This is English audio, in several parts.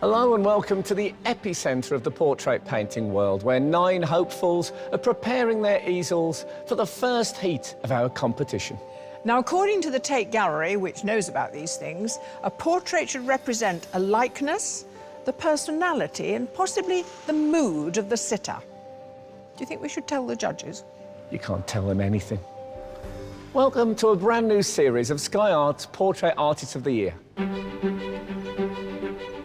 Hello and welcome to the epicentre of the portrait painting world, where 9 hopefuls are preparing their easels for the first heat of our competition. Now, according to the Tate Gallery, which knows about these things, a portrait should represent a likeness, the personality, and possibly the mood of the sitter. Do you think we should tell the judges? You can't tell them anything. Welcome to a brand new series of Sky Art's Portrait Artist of the Year.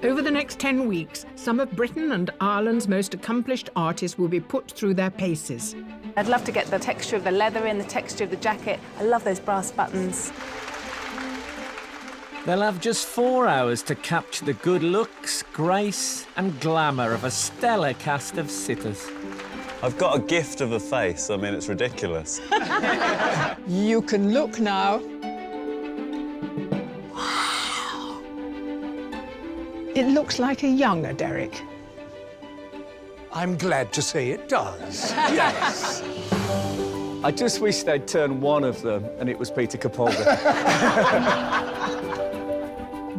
Over the next 10 weeks, some of Britain and Ireland's most accomplished artists will be put through their paces. I'd love to get the texture of the leather in, the texture of the jacket. I love those brass buttons. They'll have just 4 hours to capture the good looks, grace and glamour of a stellar cast of sitters. I've got a gift of a face. I mean, it's ridiculous. You can look now. It looks like a younger Derek. I'm glad to say it does, yes. I just wish they'd turn one of them and it was Peter Capaldi.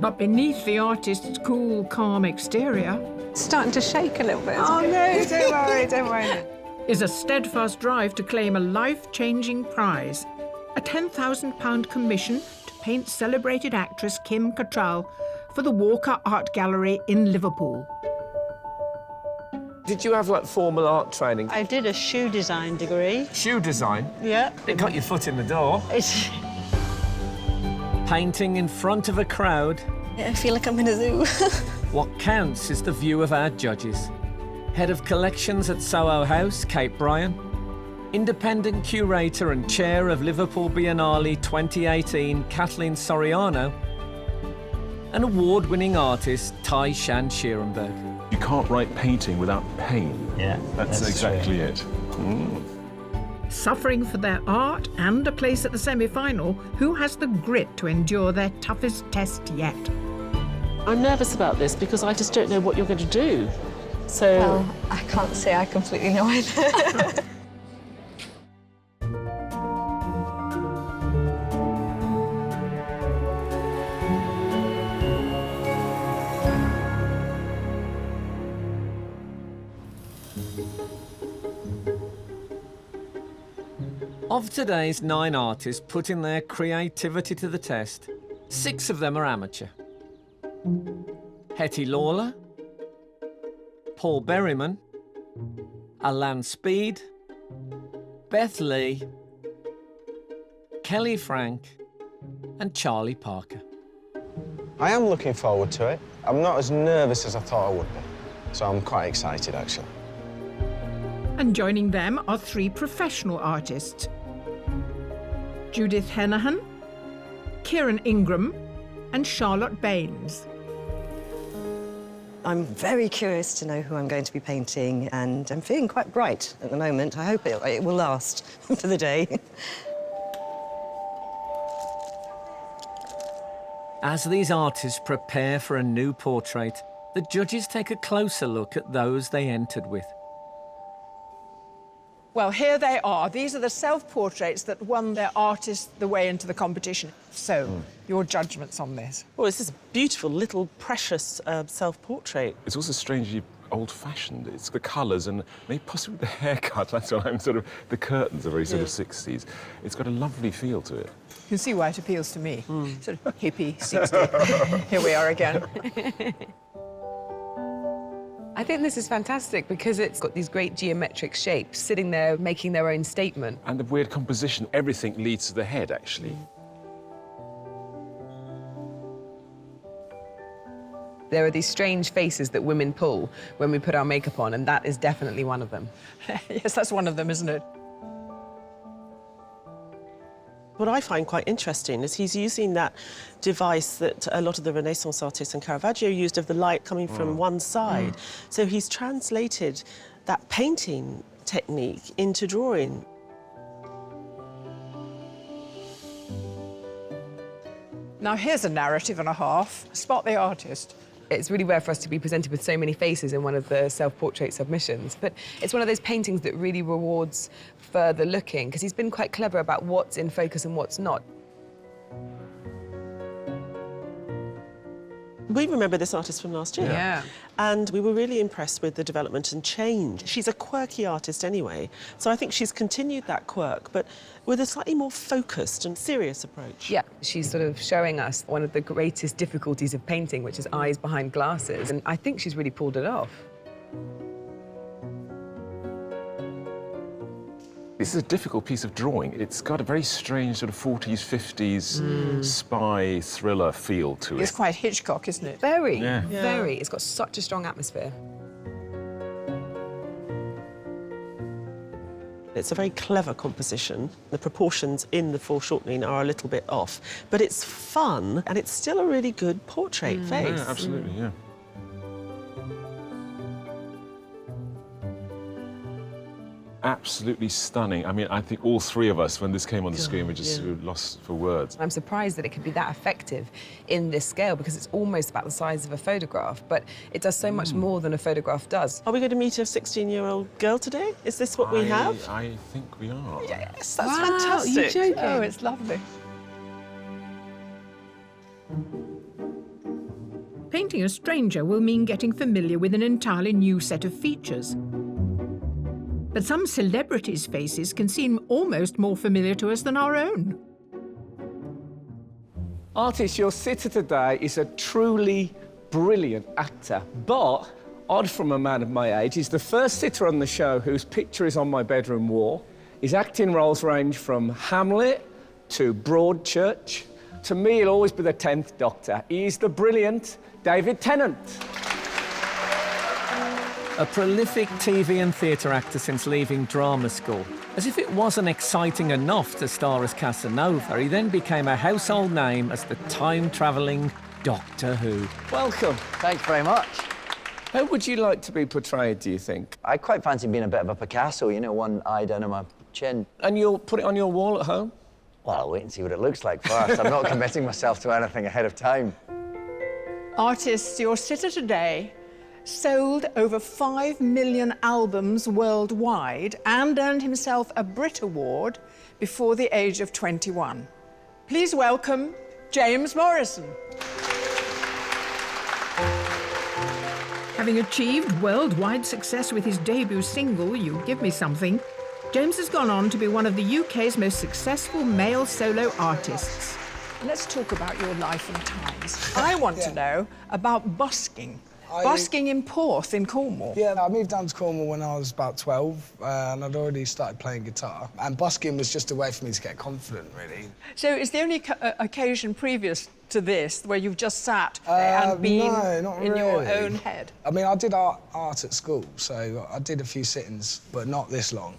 But beneath the artist's cool, calm exterior It's starting to shake a little bit. Oh, no, don't worry, don't worry. is a steadfast drive to claim a life-changing prize, a £10,000 commission to paint celebrated actress Kim Cattrall for the Walker Art Gallery in Liverpool. Did you have, like, formal art training? I did a shoe design degree. Shoe design? Yeah. It got your foot in the door. It's... Painting in front of a crowd. I feel like I'm in a zoo. What counts is the view of our judges. Head of Collections at Soho House, Kate Bryan. Independent Curator and Chair of Liverpool Biennale 2018, Kathleen Soriano. And award-winning artist, Tai Shan Schierenberg. You can't write painting without pain. Yeah, that's exactly it. Suffering for their art and a place at the semi-final, who has the grit to endure their toughest test yet? I'm nervous about this because I just don't know what you're going to do. So... Well, I can't say I completely know either. Of today's 9 artists putting their creativity to the test, 6 of them are amateur. Hetty Lawler, Paul Berryman, Alan Speed, Beth Lee, Kelly Frank and Charlie Parker. I am looking forward to it. I'm not as nervous as I thought I would be, so I'm quite excited, actually. And joining them are 3 professional artists. Judith Henahan, Kieran Ingram and Charlotte Baines. I'm very curious to know who I'm going to be painting, and I'm feeling quite bright at the moment. I hope it will last for the day. As these artists prepare for a new portrait, the judges take a closer look at those they entered with. Well, here they are. These are the self-portraits that won their artists the way into the competition. So, your judgments on this? Well, this is a beautiful, little, precious self-portrait. It's also strangely old-fashioned. It's the colours and maybe possibly the haircut. That's what I'm sort of... The curtains are very sort of 60s. It's got a lovely feel to it. You can see why it appeals to me. Sort of hippie, 60. Here we are again. I think this is fantastic because it's got these great geometric shapes sitting there making their own statement. And the weird composition, everything leads to the head, actually. There are these strange faces that women pull when we put our makeup on, and that is definitely one of them. Yes, that's one of them, isn't it? What I find quite interesting is he's using that device that a lot of the Renaissance artists and Caravaggio used of the light coming from one side. So he's translated that painting technique into drawing. Now, here's a narrative and a half. Spot the artist. It's really rare for us to be presented with so many faces in one of the self-portrait submissions, but it's one of those paintings that really rewards further looking, because he's been quite clever about what's in focus and what's not. We remember this artist from last year. Yeah. And we were really impressed with the development and change. She's a quirky artist anyway, so I think she's continued that quirk, but with a slightly more focused and serious approach. Yeah, she's sort of showing us one of the greatest difficulties of painting, which is eyes behind glasses, and I think she's really pulled it off. This is a difficult piece of drawing. It's got a very strange sort of 40s, 50s spy thriller feel to it. It's quite Hitchcock, isn't it? Very, Yeah. very. It's got such a strong atmosphere. It's a very clever composition. The proportions in the foreshortening are a little bit off, but it's fun and it's still a really good portrait face. Yeah, absolutely, yeah. Absolutely stunning. I mean, I think all three of us, when this came on the screen, were just lost for words. I'm surprised that it could be that effective in this scale because it's almost about the size of a photograph, but it does so much more than a photograph does. Are we going to meet a 16-year-old girl today? Is this what we have? I think we are. Yes, that's Wow, fantastic. you're joking. Oh, it's lovely. Painting a stranger will mean getting familiar with an entirely new set of features. But some celebrities' faces can seem almost more familiar to us than our own. Artist, your sitter today is a truly brilliant actor, but odd from a man of my age. He's the first sitter on the show whose picture is on my bedroom wall. His acting roles range from Hamlet to Broadchurch. To me, he'll always be the 10th Doctor. He's the brilliant David Tennant. A prolific TV and theatre actor since leaving drama school. As if it wasn't exciting enough to star as Casanova, he then became a household name as the time-travelling Doctor Who. Welcome. Thanks very much. How would you like to be portrayed, do you think? I quite fancy being a bit of a Picasso, you know, one eye down on my chin. And you'll put it on your wall at home? Well, I'll wait and see what it looks like first. I'm not committing myself to anything ahead of time. Artists, your sitter today sold over 5 million albums worldwide and earned himself a Brit Award before the age of 21. Please welcome James Morrison. Having achieved worldwide success with his debut single, You Give Me Something, James has gone on to be one of the UK's most successful male solo artists. Let's talk about your life and times. I want to know about busking. Busking in Porth in Cornwall. Yeah, I moved down to Cornwall when I was about 12 and I'd already started playing guitar. And busking was just a way for me to get confident, really. So it's the only occasion previous to this where you've just sat there and been in your own head? I mean, I did art at school, so I did a few sittings, but not this long.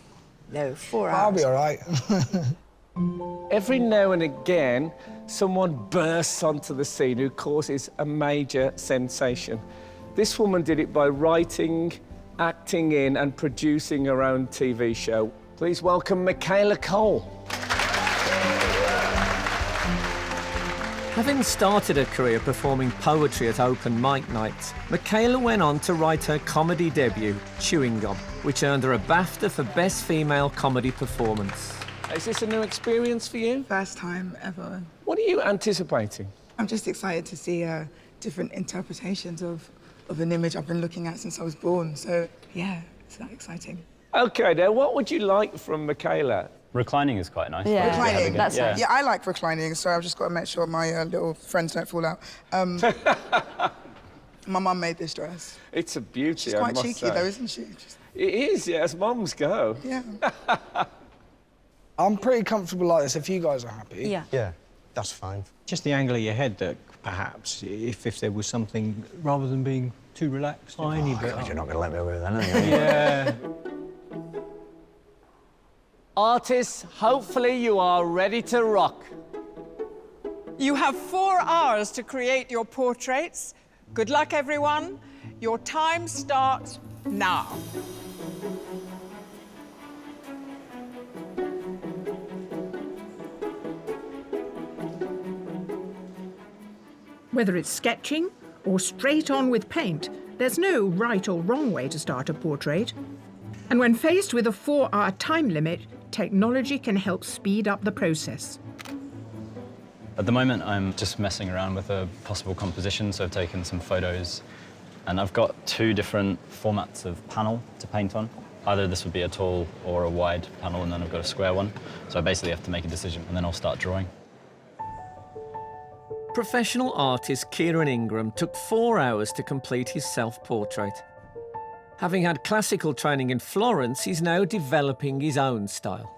No, 4 hours. I'll be all right. Every now and again, someone bursts onto the scene who causes a major sensation. This woman did it by writing, acting in and producing her own TV show. Please welcome Michaela Cole. Having started her career performing poetry at open mic nights, Michaela went on to write her comedy debut, Chewing Gum, which earned her a BAFTA for Best Female Comedy Performance. Is this a new experience for you? First time ever. What are you anticipating? I'm just excited to see different interpretations of an image I've been looking at since I was born. So, yeah, it's that exciting. OK, now, what would you like from Michaela? Reclining is quite nice. Yeah, reclining. That's nice. Yeah, I like reclining, so I've just got to make sure my little friends don't fall out. My mum made this dress. It's a beauty, She's quite cheeky, though, isn't she? It is, yeah, as mums go. Yeah. I'm pretty comfortable like this, if you guys are happy. Yeah, that's fine. Just the angle of your head that perhaps, if there was something, rather than being too relaxed. Tiny bit. God, you're not going to let me away with that, are you? Yeah. Artists, hopefully you are ready to rock. You have 4 hours to create your portraits. Good luck, everyone. Your time starts now. Whether it's sketching or straight on with paint, there's no right or wrong way to start a portrait. And when faced with a 4-hour time limit, technology can help speed up the process. At the moment, I'm just messing around with a possible composition, so I've taken some photos, and I've got 2 different formats of panel to paint on. Either this would be a tall or a wide panel, and then I've got a square one. So I basically have to make a decision, and then I'll start drawing. Professional artist Kieran Ingram took 4 hours to complete his self-portrait. Having had classical training in Florence, he's now developing his own style.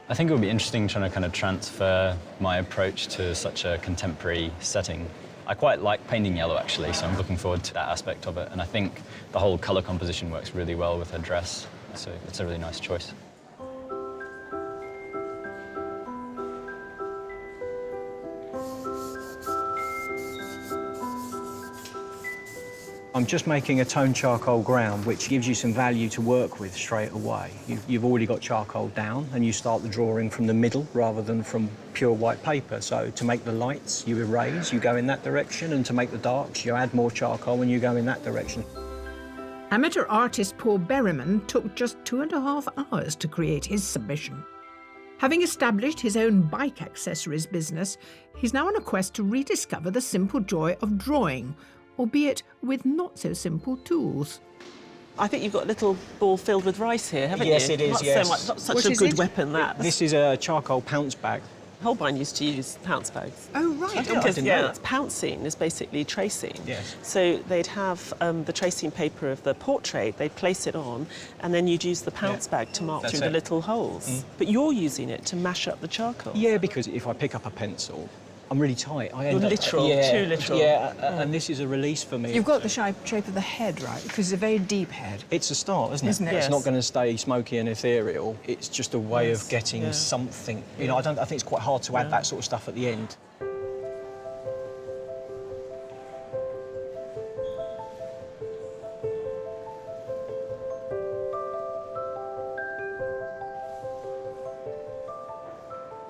I think it would be interesting trying to kind of transfer my approach to such a contemporary setting. I quite like painting yellow, actually, so I'm looking forward to that aspect of it. And I think the whole colour composition works really well with her dress, so it's a really nice choice. I'm just making a toned charcoal ground, which gives you some value to work with straight away. You've already got charcoal down, and you start the drawing from the middle rather than from pure white paper. So to make the lights, you erase, you go in that direction, and to make the darks, you add more charcoal and you go in that direction. Amateur artist Paul Berryman took just 2.5 hours to create his submission. Having established his own bike accessories business, he's now on a quest to rediscover the simple joy of drawing, albeit with not-so-simple tools. I think you've got a little ball filled with rice here, haven't you? Yes, it is, not yes. So much, not such a good weapon, that. This is a charcoal pounce bag. Holbein used to use pounce bags. Oh, right. Because, yeah, pouncing is basically tracing. Yes. So they'd have the tracing paper of the portrait, they'd place it on, and then you'd use the pounce bag to mark through the little holes. But you're using it to mash up the charcoal. Yeah, because if I pick up a pencil, I'm really tight. You're literal, too literal. Yeah, and this is a release for me. You've got the shape of the head, right? Because it's a very deep head. It's a start, isn't it? Isn't it? It's Yes. not going to stay smoky and ethereal. It's just a way of getting something. You know, I think it's quite hard to add that sort of stuff at the end.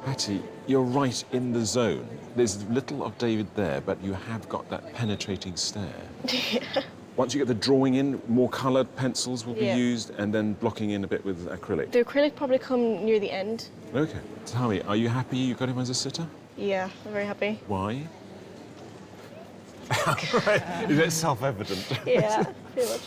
Patty, you're right in the zone. There's little of David there, but you have got that penetrating stare. Once you get the drawing in, more coloured pencils will be used, and then blocking in a bit with acrylic. The acrylic probably come near the end. OK. Tell me, are you happy you got him as a sitter? Yeah, I'm very happy. Why? Is it self-evident? Yeah, pretty much.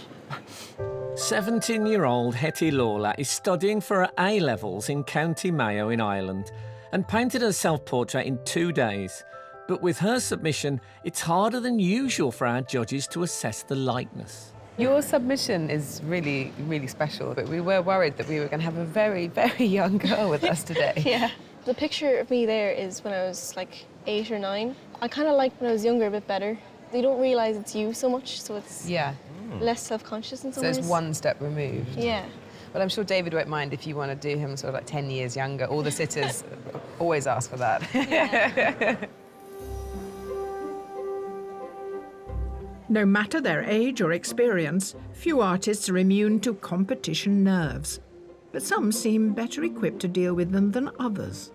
17-year-old Hetty Lawler is studying for her A-levels in County Mayo in Ireland and painted her self-portrait in 2 days. But with her submission, it's harder than usual for our judges to assess the likeness. Your submission is really, really special, but we were worried that we were going to have a very, very young girl with us today. Yeah. The picture of me there is when I was like 8 or 9. I kind of liked when I was younger a bit better. You don't realise it's you so much, so it's less self-conscious in some ways. So it's one step removed. Yeah. Well, I'm sure David won't mind if you want to do him sort of like 10 years younger. All the sitters always ask for that. Yeah. No matter their age or experience, few artists are immune to competition nerves. But some seem better equipped to deal with them than others.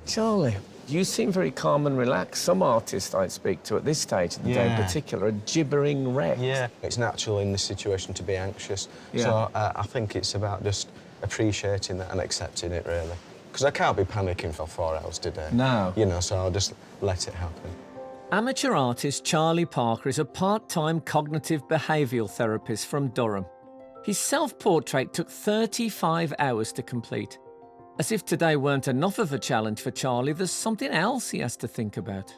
Charlie, you seem very calm and relaxed. Some artists I speak to at this stage of the day in particular are gibbering wrecks. Yeah. It's natural in this situation to be anxious. Yeah. So I think it's about just appreciating that and accepting it, really. Because I can't be panicking for 4 hours today. No. You know, so I'll just let it happen. Amateur artist Charlie Parker is a part-time cognitive behavioural therapist from Durham. His self-portrait took 35 hours to complete. As if today weren't enough of a challenge for Charlie, there's something else he has to think about.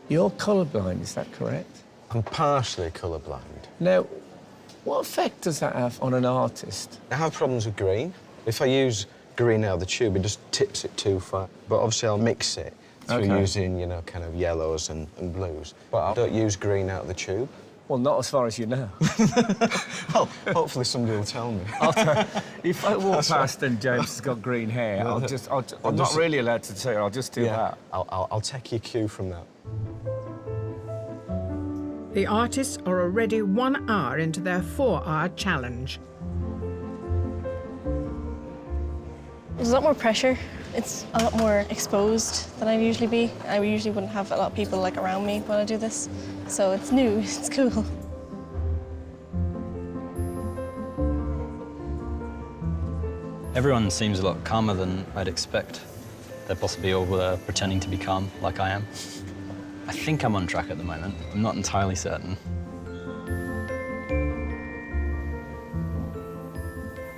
You're colourblind, is that correct? I'm partially colourblind. Now, what effect does that have on an artist? I have problems with green. If I use green out of the tube, it just tips it too far. But obviously I'll mix it through using, you know, kind of yellows and blues. But I don't use green out of the tube. Well, not as far as you know. Well, hopefully somebody will tell me. If I walk past and James has got green hair, I'm not really allowed to say, I'll just do that. I'll take your cue from that. The artists are already 1 hour into their 4-hour challenge. There's a lot more pressure. It's a lot more exposed than I'd usually be. I usually wouldn't have a lot of people like around me when I do this. So it's new, it's cool. Everyone seems a lot calmer than I'd expect. They're possibly all pretending to be calm, like I am. I think I'm on track at the moment. I'm not entirely certain.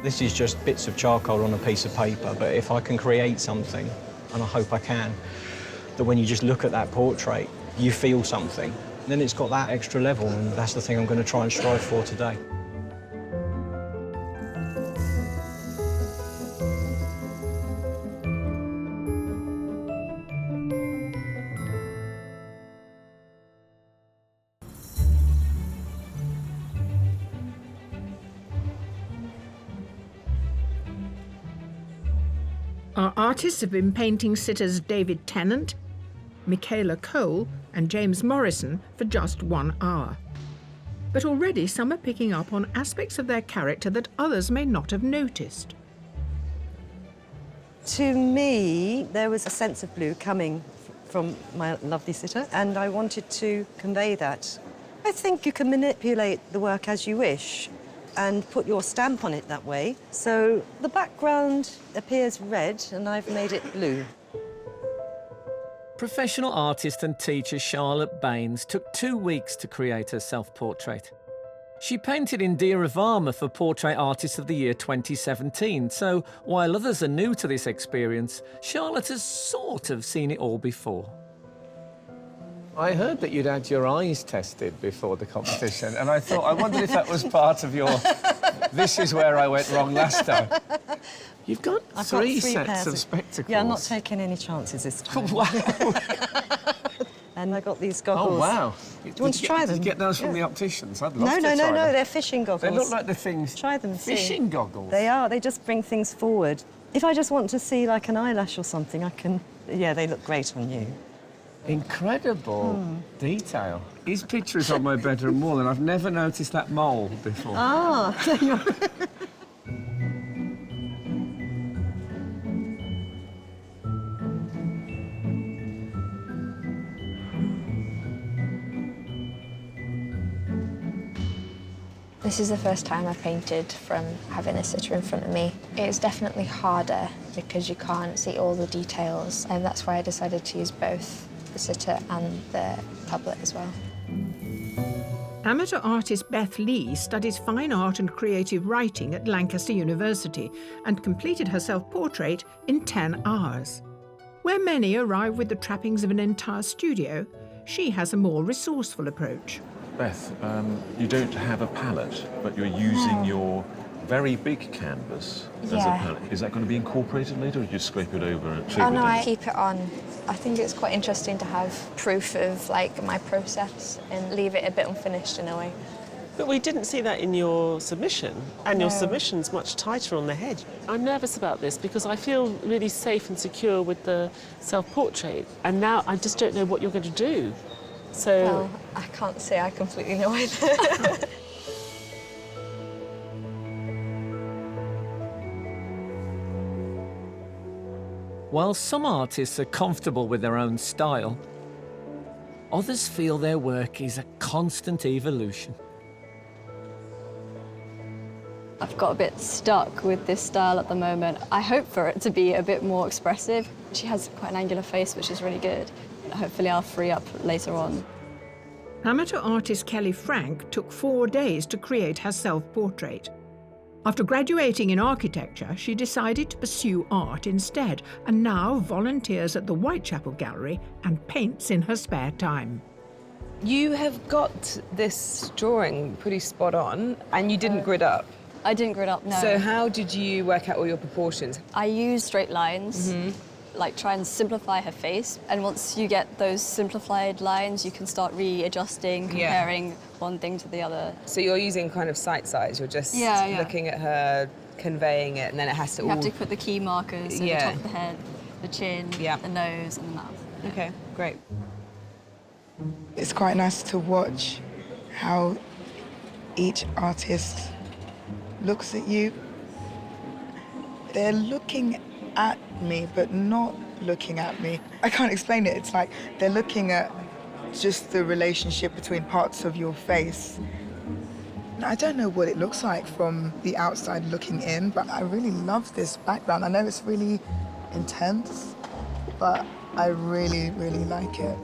This is just bits of charcoal on a piece of paper, but if I can create something, and I hope I can, that when you just look at that portrait, you feel something, then it's got that extra level, and that's the thing I'm going to try and strive for today. Our artists have been painting sitters David Tennant, Michaela and James Morrison for just 1 hour. But already some are picking up on aspects of their character that others may not have noticed. To me, there was a sense of blue coming from my lovely sitter, and I wanted to convey that. I think you can manipulate the work as you wish and put your stamp on it that way. So the background appears red, and I've made it blue. Professional artist and teacher Charlotte Baines took 2 weeks to create her self-portrait. She painted in Deer of Armour for Portrait Artist of the Year 2017, so while others are new to this experience, Charlotte has sort of seen it all before. I heard that you'd had your eyes tested before the competition, and I thought, I wondered if that was part of your... This is where I went wrong last time. You've got three sets of spectacles. Yeah, I'm not taking any chances this time. Wow. And I got these goggles. Oh, wow. Do you want to try them? Did you get those from the opticians? I'd love to No, try them. they're fishing goggles. They look like the things... Try them, see. Fishing goggles? They are. They just bring things forward. If I just want to see, like, an eyelash or something, I can... Yeah, they look great on you. Incredible detail. His picture is on my bedroom wall, and I've never noticed that mole before. Ah, This is the first time I've painted from having a sitter in front of me. It's definitely harder because you can't see all the details, and that's why I decided to use both the sitter and the tablet as well. Amateur artist Beth Lee studies fine art and creative writing at Lancaster University and completed her self-portrait in 10 hours. Where many arrive with the trappings of an entire studio, she has a more resourceful approach. Beth, you don't have a palette, but you're using your very big canvas as a palette. Is that going to be incorporated later, or do you just scrape it over and shape it? Oh no, I keep it on. I think it's quite interesting to have proof of like my process and leave it a bit unfinished in a way. But we didn't see that in your submission, and your submission's much tighter on the head. I'm nervous about this because I feel really safe and secure with the self-portrait, and now I just don't know what you're going to do. So... Well, I can't say I completely know either. While some artists are comfortable with their own style, others feel their work is a constant evolution. I've got a bit stuck with this style at the moment. I hope for it to be a bit more expressive. She has quite an angular face, which is really good. Hopefully I'll free up later on. Amateur artist Kelly Frank took 4 days to create her self-portrait. After graduating in architecture, she decided to pursue art instead, and now volunteers at the Whitechapel Gallery and paints in her spare time. You have got this drawing pretty spot on, and you didn't grid up. I didn't grid up, no. So how did you work out all your proportions? I used straight lines, like try and simplify her face. And once you get those simplified lines, you can start readjusting, comparing one thing to the other. So you're using kind of sight size, you're just looking at her, conveying it, and then it has to You have to put the key markers, so the top of the head, the chin, the nose, and the mouth. Okay, great. It's quite nice to watch how each artist looks at you. They're looking at me, but not looking at me. I can't explain it. It's like they're looking at just the relationship between parts of your face. I don't know what it looks like from the outside looking in, but I really love this background. I know it's really intense, but I really, really like it.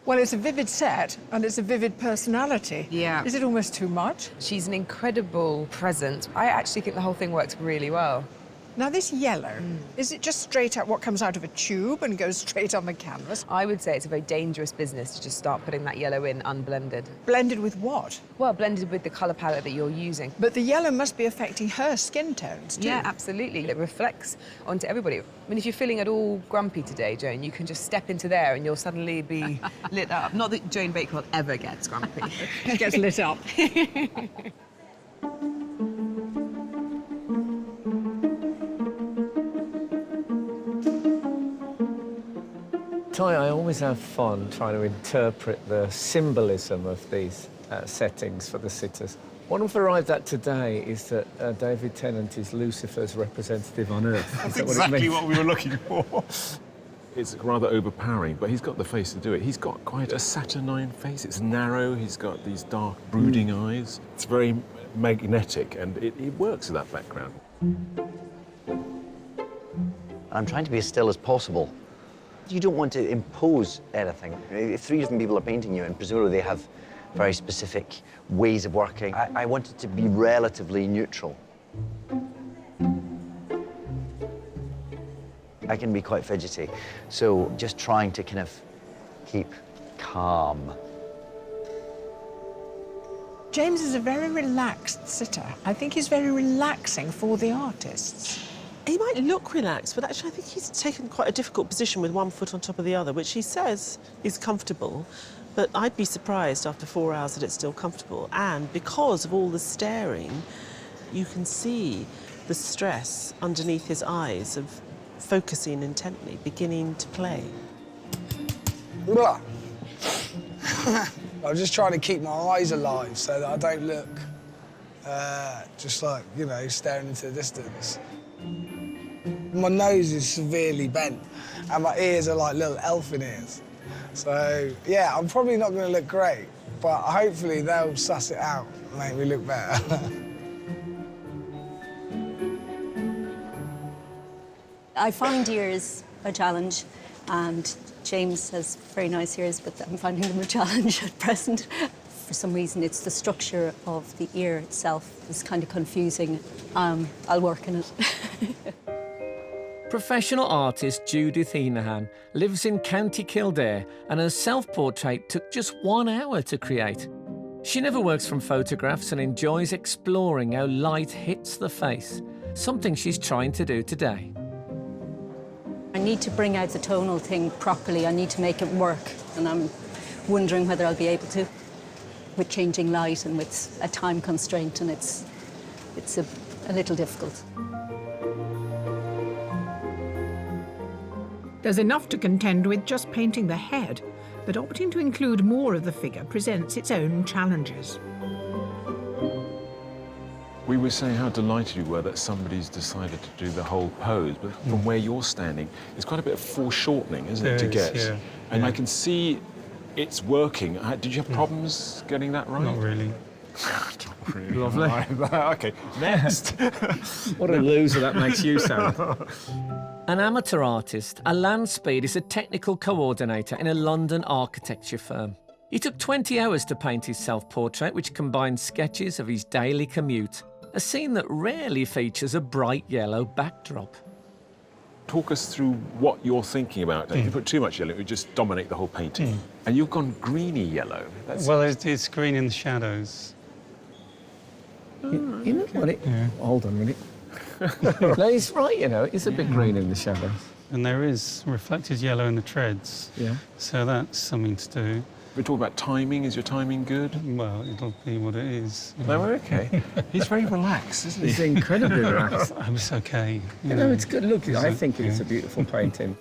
Well, it's a vivid set and it's a vivid personality. Yeah. Is it almost too much? She's an incredible presence. I actually think the whole thing works really well. Now, this yellow, is it just straight out what comes out of a tube and goes straight on the canvas? I would say it's a very dangerous business to just start putting that yellow in unblended. Blended with what? Well, blended with the colour palette that you're using. But the yellow must be affecting her skin tones, too. Yeah, absolutely. It reflects onto everybody. I mean, if you're feeling at all grumpy today, Joan, you can just step into there and you'll suddenly be lit up. Not that Joan Bakewell ever gets grumpy. She gets lit up. I always have fun trying to interpret the symbolism of these settings for the sitters. What I've arrived at today is that David Tennant is Lucifer's representative on Earth. That's Is that exactly what what we were looking for. It's rather overpowering, but he's got the face to do it. He's got quite a saturnine face. It's narrow. He's got these dark, brooding eyes. It's very magnetic, and it works with that background. I'm trying to be as still as possible. You don't want to impose anything. If 3 different people are painting you, and presumably they have very specific ways of working, I want it to be relatively neutral. I can be quite fidgety, so just trying to kind of keep calm. James is a very relaxed sitter. I think he's very relaxing for the artists. He might look relaxed, but actually I think he's taken quite a difficult position with one foot on top of the other, which he says is comfortable. But I'd be surprised after 4 hours that it's still comfortable. And because of all the staring, you can see the stress underneath his eyes of focusing intently, beginning to play. Blah. I'm just trying to keep my eyes alive so that I don't look just like, you know, staring into the distance. My nose is severely bent and my ears are like little elfin ears. So, yeah, I'm probably not going to look great, but hopefully they'll suss it out and make me look better. I find ears a challenge, and James has very nice ears, but I'm finding them a challenge at present. For some reason, it's the structure of the ear itself is kind of confusing. I'll work in it. Professional artist Judith Heenahan lives in County Kildare, and her self-portrait took just 1 hour to create. She never works from photographs and enjoys exploring how light hits the face, something she's trying to do today. I need to bring out the tonal thing properly. I need to make it work, and I'm wondering whether I'll be able to, with changing light and with a time constraint, and it's a little difficult. There's enough to contend with just painting the head, but opting to include more of the figure presents its own challenges. We were saying how delighted you were that somebody's decided to do the whole pose, but from where you're standing, it's quite a bit of foreshortening, isn't it, to get? Yeah. And I can see it's working. Did you have problems getting that right? Not really. Not really. Lovely. OK, next. What a loser that makes you sound. An amateur artist, Alan Speed is a technical coordinator in a London architecture firm. He took 20 hours to paint his self-portrait, which combines sketches of his daily commute, a scene that rarely features a bright yellow backdrop. Talk us through what you're thinking about. If you put too much yellow, it would just dominate the whole painting. And you've gone greeny yellow. Well, it's green in the shadows. You know what it... Yeah. Hold on a minute. No, he's right, you know. It's a bit green in the shadows. And there is reflected yellow in the treads. Yeah. So that's something to do. We talk about timing. Is your timing good? Well, it'll be what it is. No, we're OK. He's very relaxed, isn't he? He's incredibly relaxed. I was OK. You know, it's good. Look, I think it's a beautiful painting.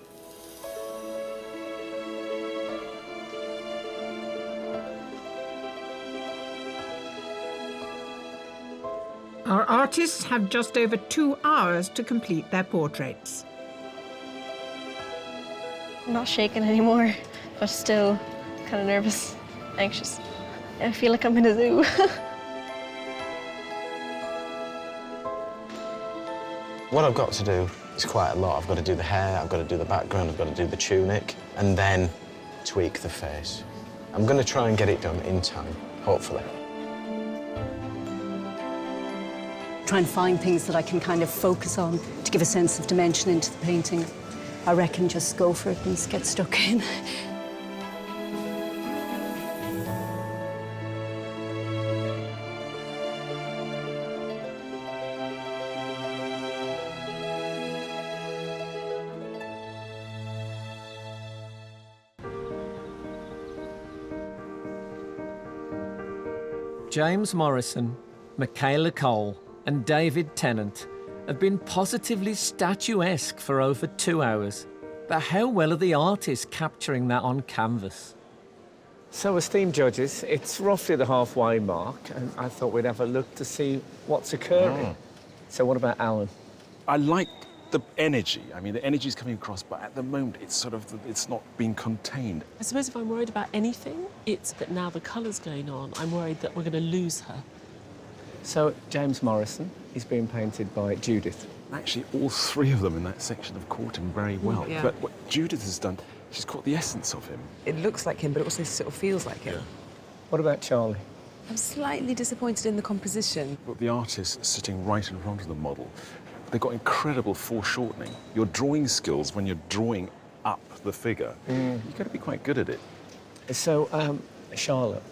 Our artists have just over 2 hours to complete their portraits. I'm not shaking anymore, but still kind of nervous, anxious. I feel like I'm in a zoo. What I've got to do is quite a lot. I've got to do the hair, I've got to do the background, I've got to do the tunic, and then tweak the face. I'm going to try and get it done in time, hopefully. Try and find things that I can kind of focus on to give a sense of dimension into the painting. I reckon just go for it and get stuck in. James Morrison, Michaela Cole and David Tennant have been positively statuesque for over 2 hours. But how well are the artists capturing that on canvas? So, esteemed judges, it's roughly the halfway mark, and I thought we'd have a look to see what's occurring. So what about Alan? I like the energy. I mean, the energy's coming across, but at the moment, it's sort of, it's not being contained. I suppose if I'm worried about anything, it's that now the colour's going on, I'm worried that we're going to lose her. So, James Morrison is being painted by Judith. Actually, all three of them in that section have caught him very well. Yeah. But what Judith has done, she's caught the essence of him. It looks like him, but it also sort of feels like him. What about Charlie? I'm slightly disappointed in the composition. But the artist sitting right in front of the model, they've got incredible foreshortening. Your drawing skills, when you're drawing up the figure, you've got to be quite good at it. So, Charlotte?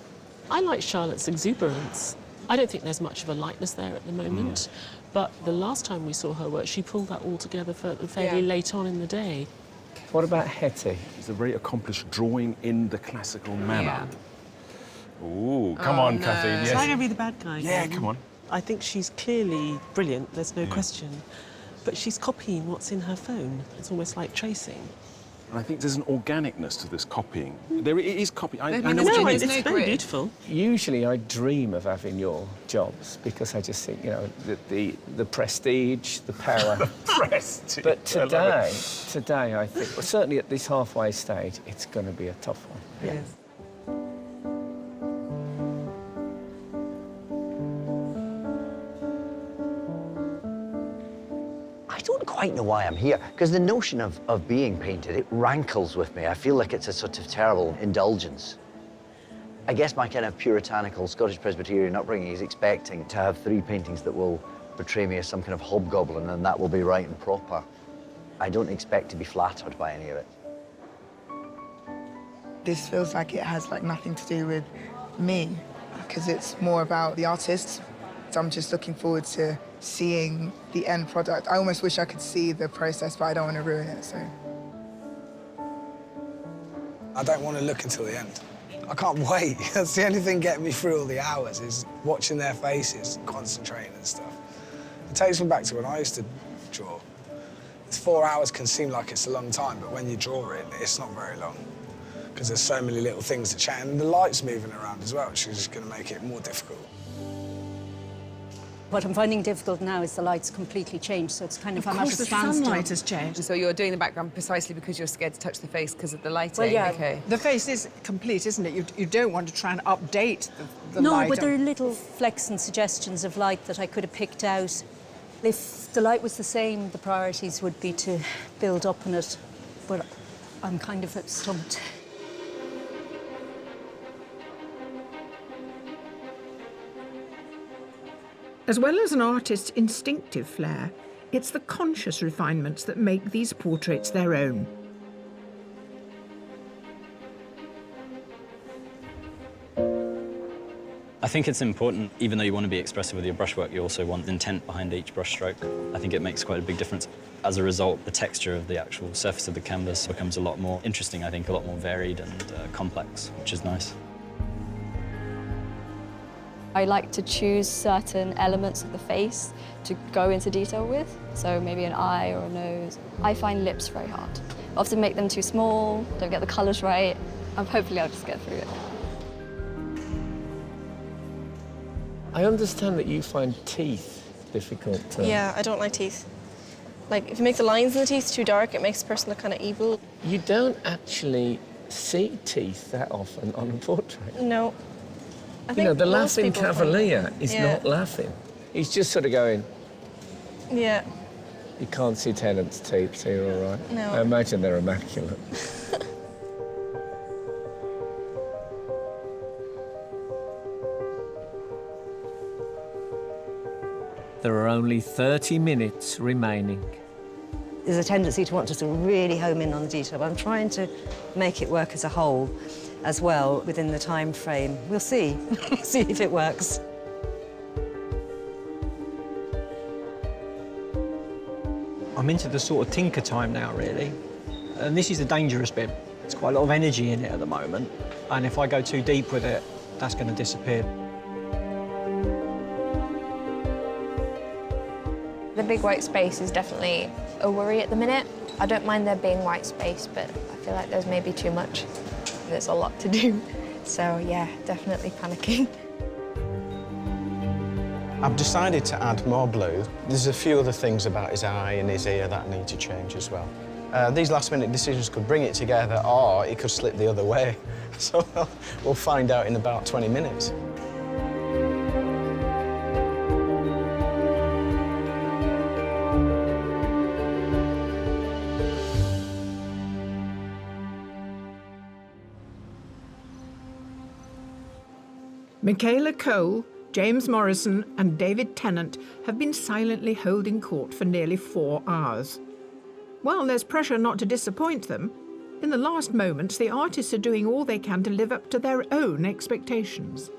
I like Charlotte's exuberance. I don't think there's much of a likeness there at the moment, but the last time we saw her work, she pulled that all together fairly late on in the day. What about Hetty? She's a very accomplished drawing in the classical manner. Ooh, come Oh, on, no. Kathy. Yes. Am I going to be the bad guy? Yeah, again? come on. I think she's clearly brilliant, there's no question. But she's copying what's in her phone. It's almost like tracing. And I think there's an organicness to this copying. There is copying. I No, know it's very beautiful. Usually I dream of having your jobs because I just think, you know, the prestige, the power. Prestige. But today I think, well, certainly at this halfway stage, it's going to be a tough one. Yes. I don't quite know why I'm here, because the notion of being painted, it rankles with me. I feel like it's a sort of terrible indulgence. I guess my kind of puritanical Scottish Presbyterian upbringing is expecting to have 3 paintings that will portray me as some kind of hobgoblin, and that will be right and proper. I don't expect to be flattered by any of it. This feels like it has like nothing to do with me, because it's more about the artists. So I'm just looking forward to seeing the end product. I almost wish I could see the process, but I don't want to ruin it, so. I don't want to look until the end. I can't wait. That's the only thing getting me through all the hours is watching their faces, concentrating and stuff. It takes me back to when I used to draw. 4 hours can seem like it's a long time, but when you draw it, it's not very long because there's so many little things to change. And the light's moving around as well, which is going to make it more difficult. What I'm finding difficult now is the light's completely changed, so it's kind of, I'm at a the standstill. sunlight has changed. So you're doing the background precisely because you're scared to touch the face because of the lighting? Well, yeah, okay. the face is complete, isn't it? You don't want to try and update the No, light. but there are little flecks and suggestions of light that I could have picked out. If the light was the same, the priorities would be to build up on it, but I'm kind of stumped. As well as an artist's instinctive flair, it's the conscious refinements that make these portraits their own. I think it's important, even though you want to be expressive with your brushwork, you also want intent behind each brushstroke. I think it makes quite a big difference. As a result, the texture of the actual surface of the canvas becomes a lot more interesting, I think, a lot more varied and complex, which is nice. I like to choose certain elements of the face to go into detail with, so maybe an eye or a nose. I find lips very hard. I often make them too small, don't get the colours right. Hopefully I'll just get through it. I understand that you find teeth difficult to... Yeah, I don't like teeth. Like, if you make the lines in the teeth too dark, it makes the person look kind of evil. You don't actually see teeth that often on a portrait. No. I You think know, the most laughing people find cavalier it. is Yeah. not laughing. He's just sort of going... Yeah. You can't see Tennant's teeth, so you're all right. No. I imagine they're immaculate. There are only 30 minutes remaining. There's a tendency to want to sort of really home in on the detail, but I'm trying to make it work as a whole as well within the time frame. We'll see. See if it works. I'm into the sort of tinker time now, really. And this is the dangerous bit. There's quite a lot of energy in it at the moment. And if I go too deep with it, that's going to disappear. The big white space is definitely a worry at the minute. I don't mind there being white space, but I feel like there's maybe too much. There's a lot to do. So, yeah, definitely panicking. I've decided to add more blue. There's a few other things about his eye and his ear that I need to change as well. These last-minute decisions could bring it together, or it could slip the other way. So we'll find out in about 20 minutes. Michaela Cole, James Morrison and David Tennant have been silently holding court for nearly 4 hours. While there's pressure not to disappoint them, in the last moments the artists are doing all they can to live up to their own expectations.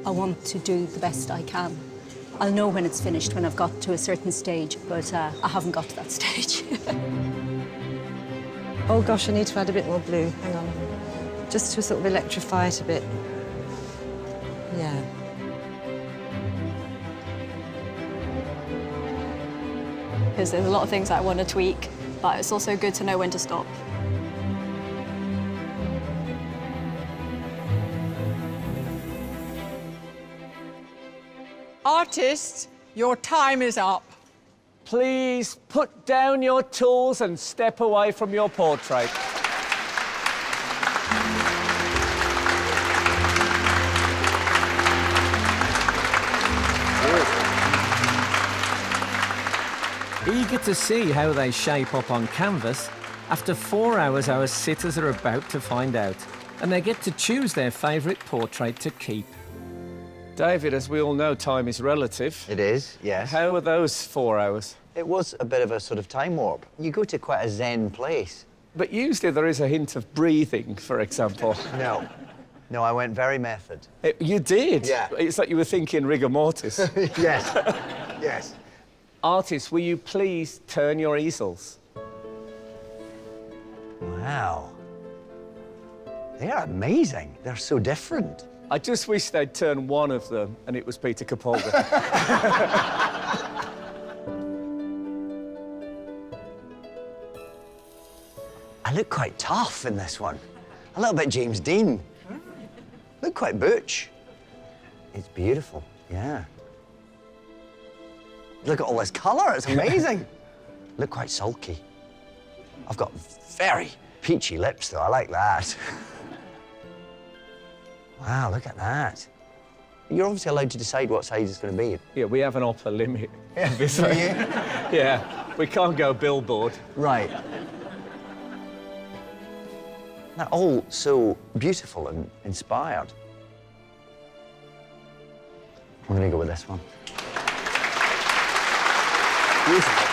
I want to do the best I can. I'll know when it's finished, when I've got to a certain stage, but I haven't got to that stage. Oh gosh, I need to add a bit more blue. Hang on. Just to sort of electrify it a bit. Yeah. Because there's a lot of things that I want to tweak, but it's also good to know when to stop. Artists, your time is up. Please put down your tools and step away from your portrait. Eager to see how they shape up on canvas, after 4 hours our sitters are about to find out, and they get to choose their favourite portrait to keep. David, as we all know, time is relative. It is, yes. How were those 4 hours? It was a bit of a sort of time warp. You go to quite a zen place. But usually there is a hint of breathing, for example. No. No, I went very method. You did? Yeah. It's like you were thinking rigor mortis. Yes. Yes. Artists, will you please turn your easels? Wow. They are amazing. They're so different. I just wish they'd turn one of them and it was Peter Capaldi. I look quite tough in this one. A little bit James Dean. Look quite butch. It's beautiful, yeah. Look at all this colour, it's amazing. Look quite sulky. I've got very peachy lips, though. I like that. Wow, look at that. You're obviously allowed to decide what size it's going to be. Yeah, we have an upper limit, Yeah. obviously. Do you? Yeah, we can't go billboard. Right. They're all so beautiful and inspired. I'm going to go with this one. Beautiful.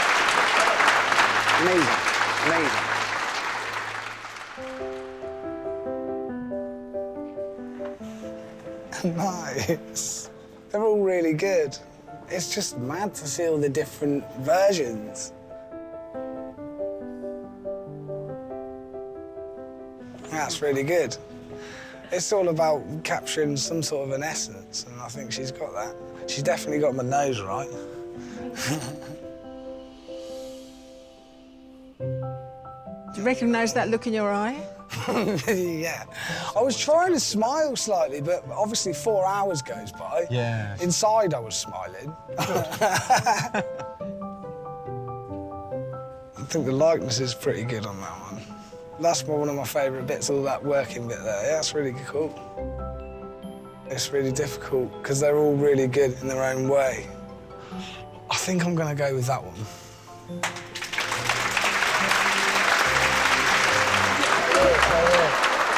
Amazing. Amazing. Nice. They're all really good. It's just mad to see all the different versions. That's really good. It's all about capturing some sort of an essence, and I think she's got that. She's definitely got my nose right. Do you recognise that look in your eye? Yeah. I was trying to smile slightly, but obviously 4 hours goes by. Yeah. Inside, I was smiling. I think the likeness is pretty good on that one. That's one of my favourite bits, all that working bit there. Yeah, that's really cool. It's really difficult because they're all really good in their own way. I think I'm going to go with that one.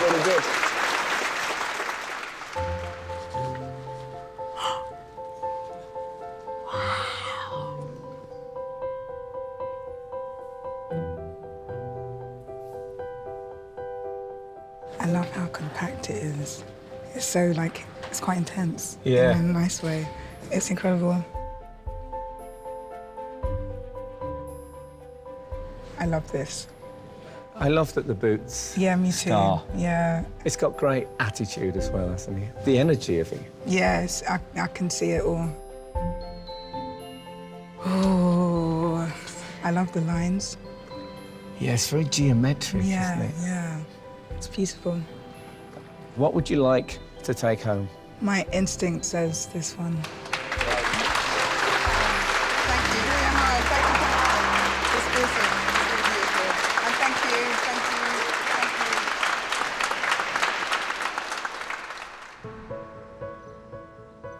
Really good. I love how compact it is. It's so, like, it's quite intense. Yeah. In a nice way. It's incredible. I love this. I love that the boots. Yeah, me too. Star. Yeah. It's got great attitude as well, hasn't it? The energy of it. Yes, I can see it all. Oh, I love the lines. Yeah, it's very geometric, Yeah, isn't it? yeah. It's beautiful. What would you like to take home? My instinct says this one.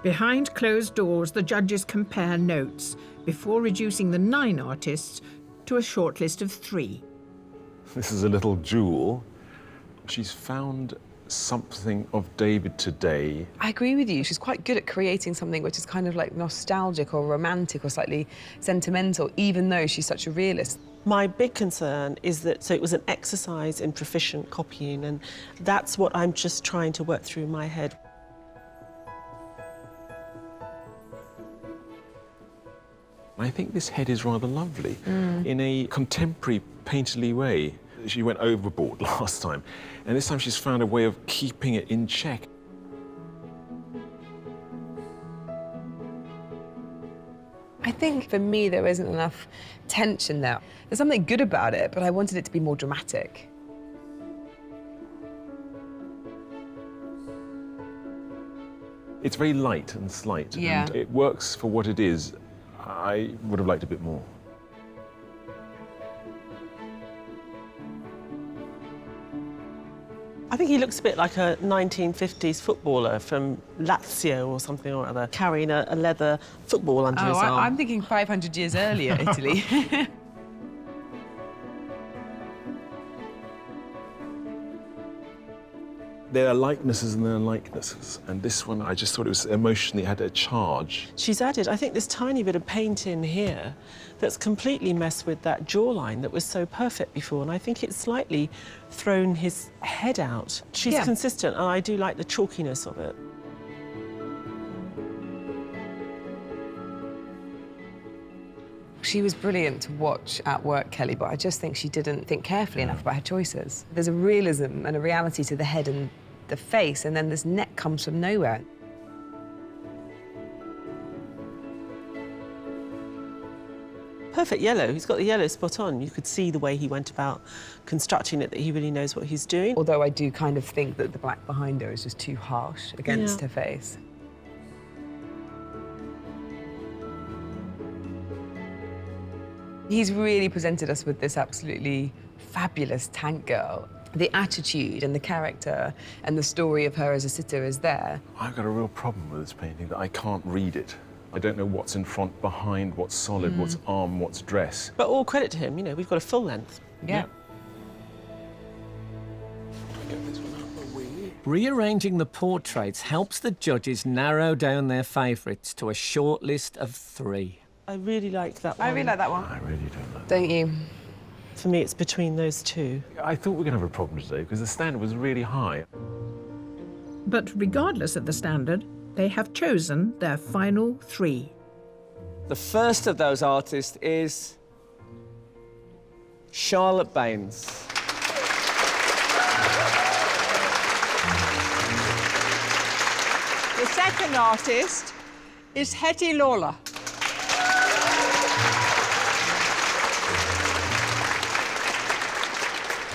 Behind closed doors, the judges compare notes before reducing the 9 artists to a shortlist of 3. This is a little jewel. She's found something of David today. I agree with you. She's quite good at creating something which is kind of like nostalgic or romantic or slightly sentimental, even though she's such a realist. My big concern is that, so it was an exercise in proficient copying, and that's what I'm just trying to work through in my head. I think this head is rather lovely. In a contemporary, painterly way. She went overboard last time, and this time she's found a way of keeping it in check. I think for me there isn't enough tension there. There's something good about it, but I wanted it to be more dramatic. It's very light and slight, Yeah. and it works for what it is. I would have liked a bit more. I think he looks a bit like a 1950s footballer from Lazio or something or other, carrying a leather football under his arm. I'm thinking 500 years earlier, Italy. There are likenesses and there are likenesses, and this one, I just thought it was emotionally had a charge. She's added, I think, this tiny bit of paint in here that's completely messed with that jawline that was so perfect before, and I think it's slightly thrown his head out. She's consistent, and I do like the chalkiness of it. She was brilliant to watch at work, Kelly, but I just think she didn't think carefully enough about her choices. There's a realism and a reality to the head and the face, and then this neck comes from nowhere. Perfect yellow. He's got the yellow spot on. You could see the way he went about constructing it, that he really knows what he's doing. Although I do kind of think that the black behind her is just too harsh against her face. He's really presented us with this absolutely fabulous tank girl. The attitude and the character and the story of her as a sitter is there. I've got a real problem with this painting, that I can't read it. I don't know what's in front, behind, what's solid, what's arm, what's dress. But all credit to him, you know, we've got a full length. Yeah. Rearranging the portraits helps the judges narrow down their favourites to a short list of 3. I really like that one. I really like that one. I really don't like Don't you? For me, it's between those two. I thought we were going to have a problem today because the standard was really high. But regardless of the standard, they have chosen their final 3. The first of those artists is Charlotte Baines. The second artist is Hetty Lawler.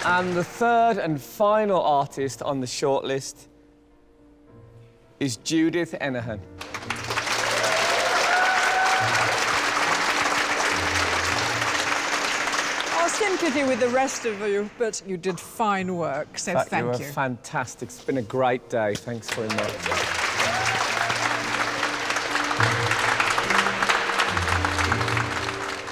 And the third and final artist on the shortlist is Judith Enahan. Our sympathy with the rest of you, but you did fine work, so thank You you. were fantastic. It's been a great day. Thanks very much.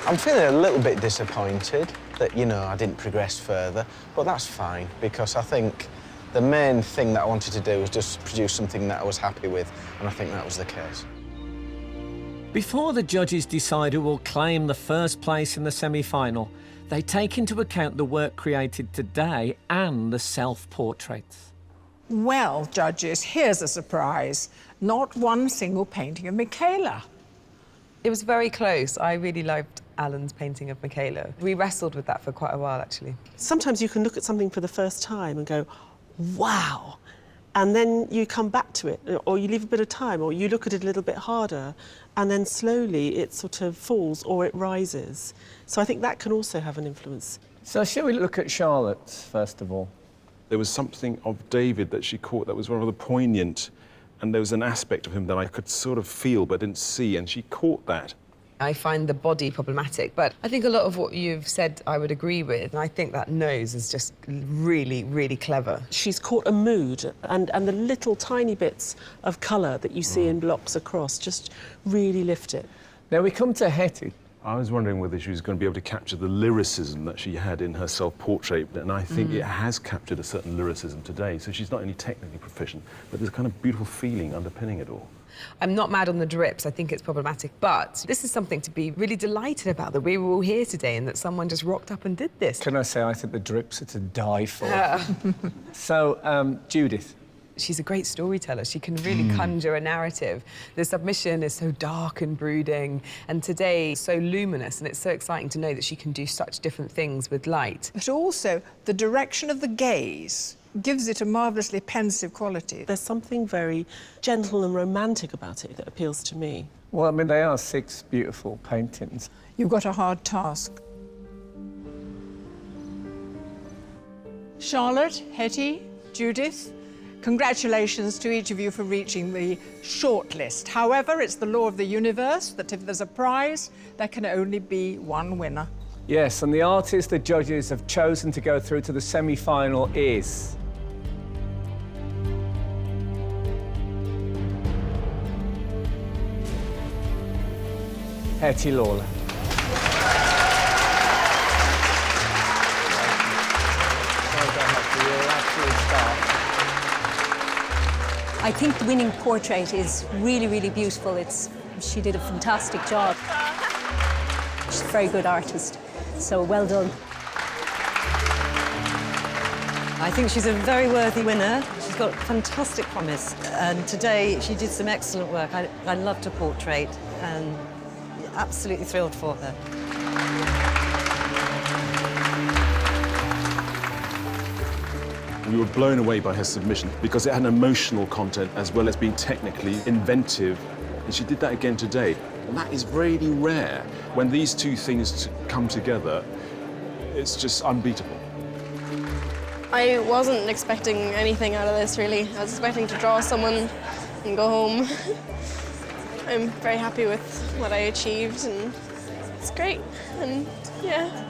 I'm feeling a little bit disappointed that, you know, I didn't progress further, but that's fine, because I think the main thing that I wanted to do was just produce something that I was happy with, and I think that was the case. Before the judges decide who will claim the first place in the semi-final, they take into account the work created today and the self-portraits. Well, judges, here's a surprise. Not one single painting of Michaela. It was very close. I really liked Alan's painting of Michaela. We wrestled with that for quite a while, actually. Sometimes you can look at something for the first time and go, wow, and then you come back to it, or you leave a bit of time, or you look at it a little bit harder, and then slowly it sort of falls or it rises. So I think that can also have an influence. So shall we look at Charlotte's, first of all? There was something of David that she caught that was rather poignant, and there was an aspect of him that I could sort of feel but didn't see, and she caught that. I find the body problematic, but I think a lot of what you've said I would agree with, and I think that nose is just really, really clever. She's caught a mood, and the little tiny bits of colour that you see in blocks across just really lift it. Now we come to Hetty. I was wondering whether she was going to be able to capture the lyricism that she had in her self-portrait, and I think it has captured a certain lyricism today. So she's not only technically proficient, but there's a kind of beautiful feeling underpinning it all. I'm not mad on the drips, I think it's problematic, but this is something to be really delighted about, that we were all here today and that someone just rocked up and did this. Can I say I think the drips are to die for. So, Judith. She's a great storyteller. She can really conjure a narrative. The submission is so dark and brooding, and today so luminous, and it's so exciting to know that she can do such different things with light. But also, the direction of the gaze gives it a marvellously pensive quality. There's something very gentle and romantic about it that appeals to me. Well, I mean, they are 6 beautiful paintings. You've got a hard task. Charlotte, Hetty, Judith, congratulations to each of you for reaching the shortlist. However, it's the law of the universe that if there's a prize, there can only be one winner. Yes, and the artist the judges have chosen to go through to the semi-final is... Hetty Lawler. I think the winning portrait is really, really beautiful. She did a fantastic job. She's a very good artist, so well done. I think she's a very worthy winner. She's got fantastic promise, and today she did some excellent work. I loved her portrait, and absolutely thrilled for her. We were blown away by her submission because it had an emotional content as well as being technically inventive, and she did that again today. And that is really rare. When these two things come together, it's just unbeatable. I wasn't expecting anything out of this, really. I was expecting to draw someone and go home. I'm very happy with what I achieved, and it's great, and yeah.